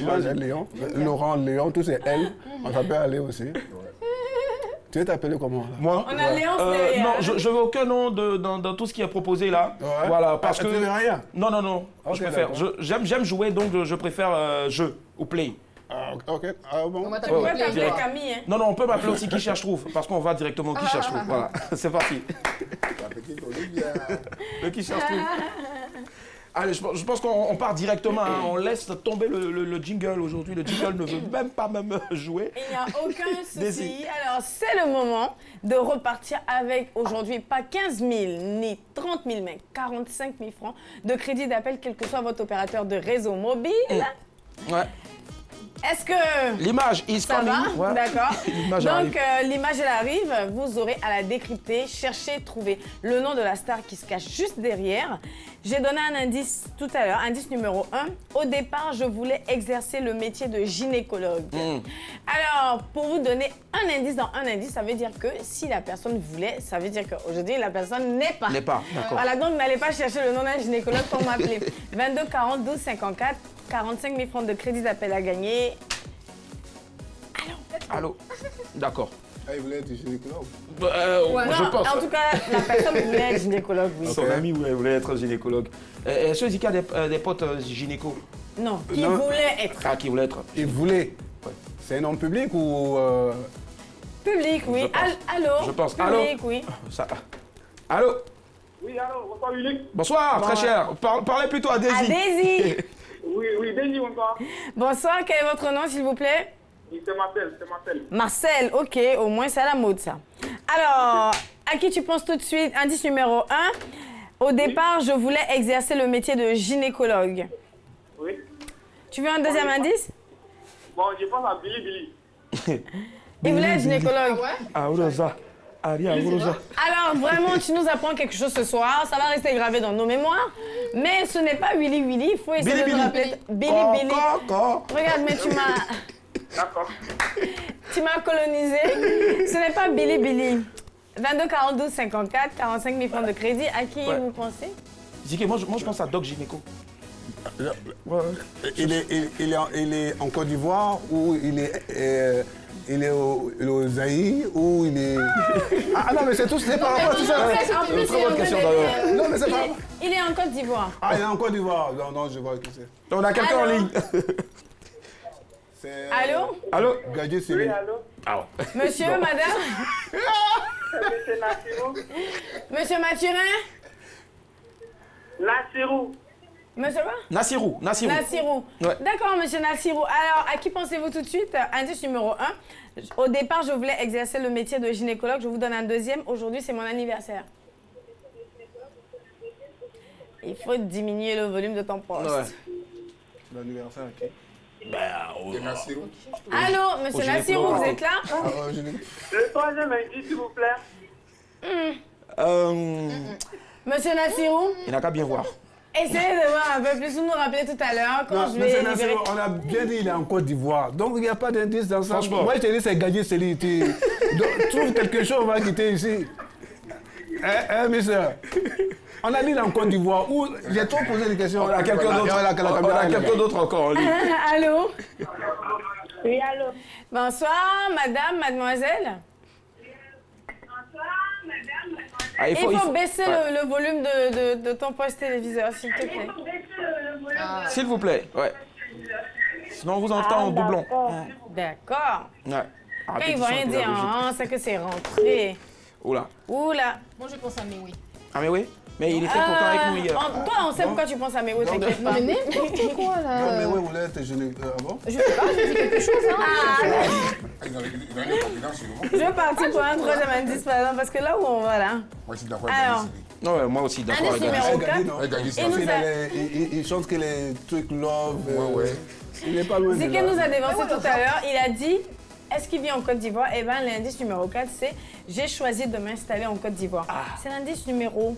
Moi, j'ai Léon. Laurent, Léon, tout c'est elle. On s'appelle aller aussi. Tu veux t'appeler comment là? Moi? On a Léon, non, je veux aucun nom dans tout ce qui est proposé là. Voilà, parce que... Tu veux rien? Non. Okay, je préfère. J'aime jouer, donc je préfère jeu ou play. Ok. Bon. On va t'appeler Camille. Hein. Non, on peut m'appeler aussi Qui cherche trouve, parce qu'on va directement Qui cherche trouve. Voilà, c'est parti. Le Qui cherche trouve. Allez, je pense qu'on part directement, hein. On laisse tomber le jingle aujourd'hui. Le jingle ne veut même pas jouer. Il n'y a aucun souci. Alors, c'est le moment de repartir avec aujourd'hui pas 15 000 ni 30 000, mais 45 000 francs de crédit d'appel, quel que soit votre opérateur de réseau mobile. Ouais. Est-ce que l'image is ça coming. va? D'accord. Donc l'image elle arrive, vous aurez à la décrypter, chercher, trouver le nom de la star qui se cache juste derrière. J'ai donné un indice tout à l'heure, indice numéro 1. Au départ, je voulais exercer le métier de gynécologue. Alors, pour vous donner un indice dans un indice, ça veut dire que si la personne voulait, ça veut dire qu'aujourd'hui, la personne n'est pas. N'est pas, d'accord. Voilà, donc n'allez pas chercher le nom d'un gynécologue pour m'appeler. 22 40 12 54, 45 000 francs de crédit d'appel à gagner. Allô. D'accord. Ah, il voulait être gynécologue. Je pense. En tout cas, la personne voulait être gynécologue, oui. Son ami voulait être gynécologue. Est-ce qu'il y a des potes gynéco? Non, qui voulait être. Ah, qui voulait être. Il voulait. Ouais. C'est un nom public ou... Public, oui. Allô? Je pense. Public, Allô? oui. Ça... Allô? Oui, allô, bonsoir, Willy. Bonsoir, très cher. Parlez plutôt à Daisy. À Daisy. Oui, Daisy, bonsoir. Bonsoir, quel est votre nom, s'il vous plaît? C'est Marcel, Marcel, ok, au moins c'est à la mode ça. Alors, à qui tu penses tout de suite? Indice numéro 1. Au départ, je voulais exercer le métier de gynécologue. Oui. Tu veux un deuxième indice? Bon, je pense à Billy. Il voulait être gynécologue. Ah, Rosa. Alors, vraiment, tu nous apprends quelque chose ce soir. Ça va rester gravé dans nos mémoires. Mais ce n'est pas Willy Willy. Il faut essayer de te rappeler. Billy. Regarde, mais tu m'as... D'accord. Tu m'as colonisé. Ce n'est pas Billy. 22 42 54, 45 000 francs de crédit. À qui vous pensez? Ziki, moi je pense à Doc Gynéco. Il est en Côte d'Ivoire ou il est au Zaïre ou il est... Ah non, mais c'est tout, c'est par rapport à tout ça. En plus, très bonne question d'ailleurs. Non, mais c'est pas... Il est en Côte d'Ivoire. Ah, il est en Côte d'Ivoire. Non, je vois qui c'est. On a quelqu'un en ligne. Allô? Allô? Gadget Cyril. Oui, allô? Ah. Monsieur, madame? C'est Nassirou. Monsieur Mathurin? Nassirou. Monsieur quoi? Nassirou. Ouais. D'accord, monsieur Nassirou. Alors, à qui pensez-vous tout de suite? Indice numéro 1. Au départ, je voulais exercer le métier de gynécologue. Je vous donne un deuxième. Aujourd'hui, c'est mon anniversaire. Il faut diminuer le volume de ton poste. Ouais. L'anniversaire, ok. Allô, monsieur Nassirou, vous êtes là? Le troisième indice, s'il vous plaît. Monsieur Nassirou? Il n'a qu'à bien voir. Essayez de voir un peu plus, vous nous rappelez tout à l'heure quand je vais libérer. On a bien dit qu'il est en Côte d'Ivoire, donc il n'y a pas d'indice dans ça. Franchement. Moi je te dis c'est Gadget Cyril. Trouve quelque chose, on va quitter ici. Monsieur, on a dit il est en Côte d'Ivoire, où j'ai trop posé des questions. On a quelqu'un d'autre encore en ligne. Allô? Oui, allô. Bonsoir, madame, mademoiselle. Ah, il faut baisser le volume de ton poste téléviseur, s'il te plaît. S'il vous plaît, ouais. Sinon, on vous entend en doublon. D'accord. Ouais. Quand ils ne vont rien dire, c'est que c'est rentré. Oula. Moi, je pense à Mewi. Ah, mais oui? Mais il était pourtant avec nous hier. Toi, on sait pourquoi tu penses à Mewi, t'inquiète pas. Mais n'importe quoi, là. Non, mais oui, vous voulez être gynécologue. Ah bon? Je sais pas, j'ai dit quelque chose, hein. Je vais partir pour un troisième indice, par exemple, parce que là où on va, là. Moi, je suis d'accord Alors, avec Non, ouais, moi aussi, d'accord. indice numéro 4. Il chante que les trucs love. Ouais. Il n'est pas loin de là. Zike nous a dévancé tout à l'heure. Il a dit, est-ce qu'il vit en Côte d'Ivoire? Eh bien, l'indice numéro 4, c'est j'ai choisi de m'installer en Côte d'Ivoire. C'est l'indice numéro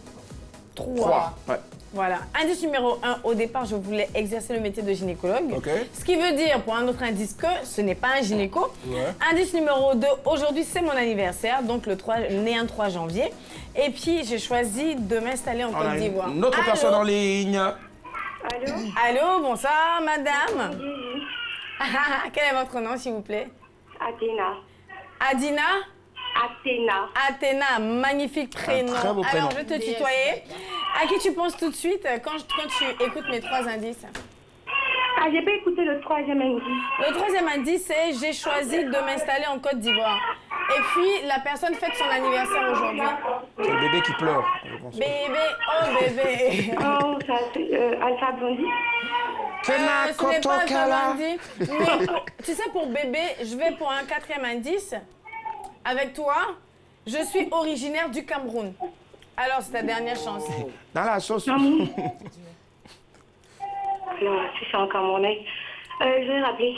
3. Ouais. Voilà. Indice numéro 1, au départ, je voulais exercer le métier de gynécologue. Okay. Ce qui veut dire, pour un autre indice, que ce n'est pas un gynéco. Ouais. Indice numéro 2, aujourd'hui, c'est mon anniversaire, donc le 3, né un 3 janvier. Et puis, j'ai choisi de m'installer en Côte d'Ivoire. Une autre personne en ligne. Allô? Allô, bonsoir, madame. Quel est votre nom, s'il vous plaît? Athéna. Adina? Athéna, magnifique prénom. Un très beau prénom. Alors, je vais te tutoyer. À qui tu penses tout de suite quand tu écoutes mes 3 indices? Ah, j'ai pas écouté le troisième indice. Le troisième indice, c'est j'ai choisi de m'installer en Côte d'Ivoire. Et puis, la personne fête son anniversaire aujourd'hui. C'est le bébé qui pleure, je pense. Bébé. Oh, ça, c'est Alpha Blondie. Ce n'est pas Alpha Blondie. Mais tu sais, pour bébé, je vais pour un 4e indice. Avec toi, je suis originaire du Cameroun. Alors, c'est ta dernière chance. Dans la sauce. Non, si c'est en Camerounais. Je vais rappeler.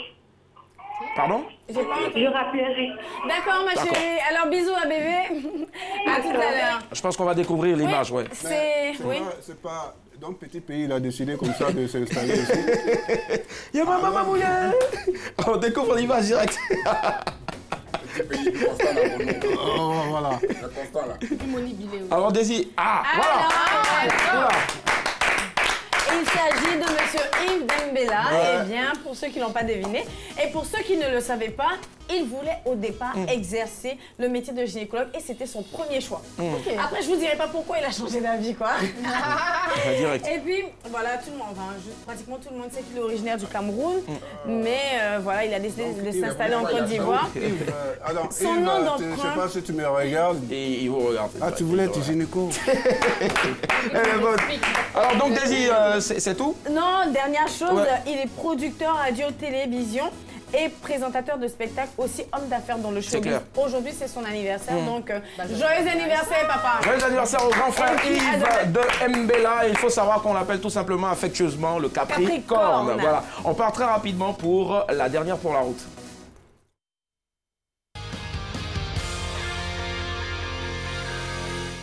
Pardon? Je rappellerai. D'accord, ma chérie. Alors, bisous à bébé. À tout à l'heure. Je pense qu'on va décoейrir l'image, ouais. C'est pas... Donc, petit pays, il a décidé comme ça de s'installer ici. Il y a ma maman mouillée. On découvre l'image directe. Oh, voilà. Alors, Daisy. Ah, voilà. Il s'agit de monsieur Yves Dembélé. Eh bien, pour ceux qui ne l'ont pas deviné, et pour ceux qui ne le savaient pas, il voulait au départ exercer le métier de gynécologue et c'était son premier choix. Okay. Après, je ne vous dirai pas pourquoi il a changé d'avis, quoi. Et puis, voilà, tout le monde, pratiquement tout le monde sait qu'il est originaire du Cameroun, mais voilà, il a décidé de s'installer en Côte d'Ivoire. Son nom d'emprunt... Je ne sais pas si tu me regardes. Et il vous regarde. Ah, tu voulais être gynéco. Alors, donc, Daisy, c'est tout? Non, dernière chose, il est producteur radio-télévision et présentateur de spectacles, aussi homme d'affaires dans le showbiz. Aujourd'hui, c'est son anniversaire, donc joyeux anniversaire, papa! Joyeux anniversaire au grand frère Yves de Mbella. Il faut savoir qu'on l'appelle tout simplement affectueusement le Capricorne. Voilà. On part très rapidement pour la dernière pour la route.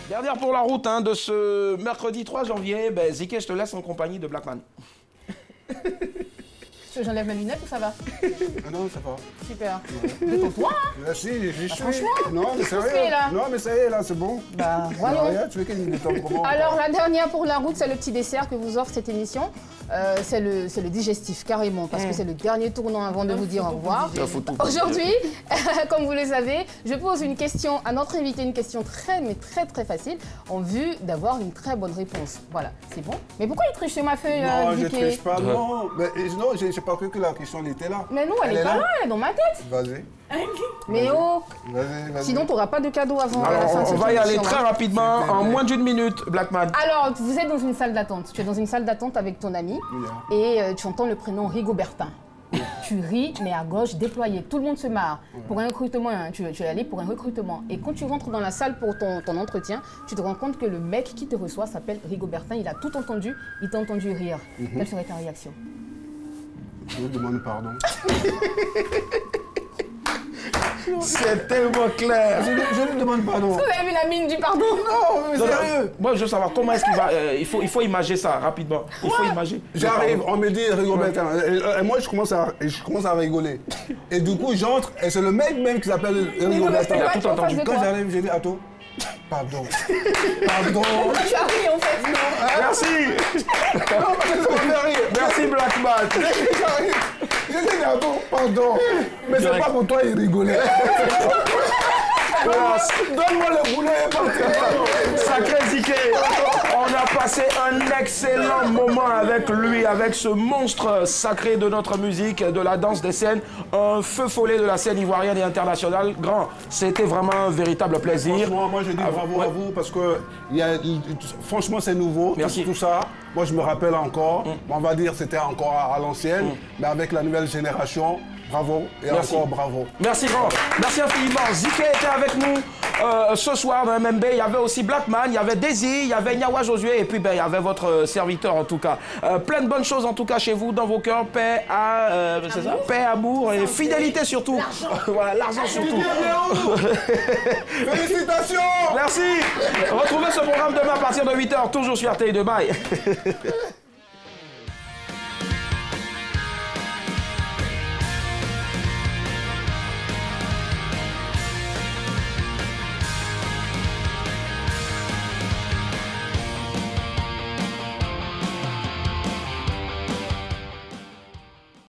Dernière pour la route de ce mercredi 3 janvier. Ben, Ziké, je te laisse en compagnie de Blackman. J'enlève mes lunettes ou ça va? Ah non, ça va. Super. Détends-toi, hein? Merci, j'y suis. Franchement? Non, mais ça y est, là. Non, mais ça y est, là, c'est bon. Bah, voyons. Tu veux qu'elle me détende comment? Alors, la dernière pour la route, c'est le petit dessert que vous offre cette émission. C'est le digestif, carrément, parce que c'est le dernier tournant avant de vous dire au revoir. Aujourd'hui, comme vous le savez, je pose une question à notre invité, une question très facile, en vue d'avoir une très bonne réponse. Voilà, c'est bon. Mais pourquoi il triche sur ma feuille? Non, je triche pas, non. Mais non, j'ai pas cru que la question était là. Mais non, elle est pas là, elle est dans ma tête. Vas-y. Mais oh, vas-y. Sinon, tu n'auras pas de cadeau avant la fin de cette émission. On va y aller très rapidement, en moins d'1 minute, Blackman. Alors, vous êtes dans une salle d'attente. Tu es dans une salle d'attente avec ton ami et tu entends le prénom Rigobertin. Tu ris, mais à gauche, déployé. Tout le monde se marre. Pour un recrutement, tu es allé pour un recrutement. Et quand tu rentres dans la salle pour ton entretien, tu te rends compte que le mec qui te reçoit s'appelle Rigobertin. Il a tout entendu, il t'a entendu rire. Quelle serait ta réaction? Je vous demande pardon. C'est tellement clair. Je lui demande pardon. Vous avez vu la mine du pardon? Non, mais sérieux. Moi, je veux savoir comment est-ce qu'il va... il faut imager ça rapidement. Il faut imager. J'arrive, on me dit Rigobertin. Et moi, je commence à rigoler. Et du coup, j'entre et c'est le mec même qui s'appelle Rigobertin. Il a tout entendu. Quand j'arrive, j'ai dit attends. Pardon. Pardon. Tu as ri en fait, non? Merci. Non, mais ça me fait rire. Merci Blackman. J'ai dit attends, pardon. Mais c'est pas pour toi, il rigolait. Donne-moi le boulet. Sacré Ziké. On a passé un excellent moment avec lui, avec ce monstre sacré de notre musique, de la danse des scènes, un feu follet de la scène ivoirienne et internationale. Grand, c'était vraiment un véritable plaisir. Franchement, moi je dis bravo à vous parce que franchement c'est nouveau. Merci. Tout ça. Moi je me rappelle encore, on va dire c'était encore à l'ancienne, mais avec la nouvelle génération, bravo et encore bravo. Merci grand, merci infiniment. Ziké était avec nous ce soir dans MMB. Il y avait aussi Blackman, il y avait Daisy, il y avait Nyawa Josué et puis il y avait votre serviteur en tout cas. Plein de bonnes choses en tout cas chez vous, dans vos cœurs, paix, paix, amour et fidélité surtout. Voilà, l'argent surtout. Félicitations. Merci. Retrouvez ce programme demain à partir de 8h, toujours sur RTI2. Bye.